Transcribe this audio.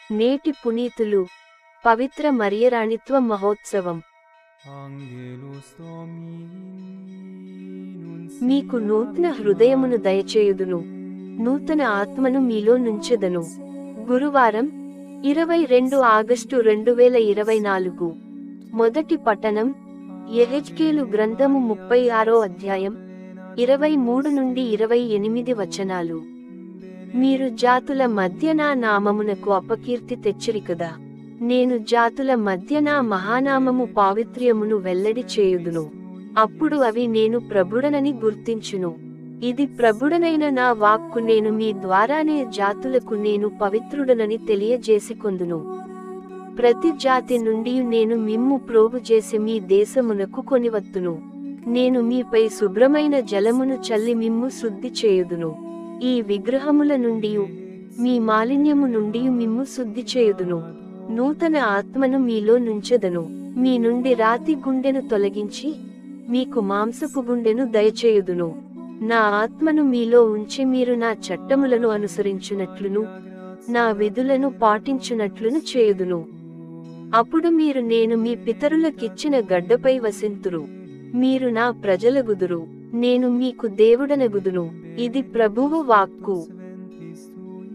నేటి పునీతులు పవిత్ర మరియరాణిత్వ మహోత్సవం. మీకు నూతన హృదయమును దయచేయుదును, నూతన ఆత్మను మీలో నుంచెదను. గురువారం 22 ఆగస్టు 2024. మొదటి పఠనం యెహెజ్కేలు గ్రంథము 36వ అధ్యాయం 23 నుండి 28 వచనాలు. మీరు జాతుల మధ్య నా నామమునకు అపకీర్తి తెచ్చిరి కదా. నేను జాతుల మధ్య నా మహానామము పావిత్ర్యమును వెల్లడి చేయుదును. అప్పుడు అవి నేను ప్రభుడనని గుర్తించును. ఇది ప్రభుడనైన నా వాక్కు. నేను మీ ద్వారానే జాతులకు నేను పవిత్రుడనని తెలియజేసికొందును. ప్రతి జాతి నుండి నేను మిమ్ము ప్రోగు చేసి మీ దేశమునకు కొనివత్తును. నేను మీపై శుభ్రమైన జలమును చల్లి మిమ్ము శుద్ధి చేయుదును. ఈ విగ్రహముల నుండి మీ మాలిన్యము నుండి మిమ్ము శుద్ధి చేయుదును. నూతన ఆత్మను మీలో నుంచెదను. మీ నుండి రాతి గుండెను తొలగించి మీకు మాంసపు గుండెను దయచేయుదును. నా ఆత్మను మీలో ఉంచి మీరు నా చట్టములను అనుసరించునట్లును నా విధులను పాటించునట్లును చేయుదును. అప్పుడు మీరు నేను మీ పితరులకిచ్చిన గడ్డపై వసింతురు. మీరు నా ప్రజలగుదురు, నేను మీకు దేవుడనగుదును. ఇది ప్రభువు వాక్కు.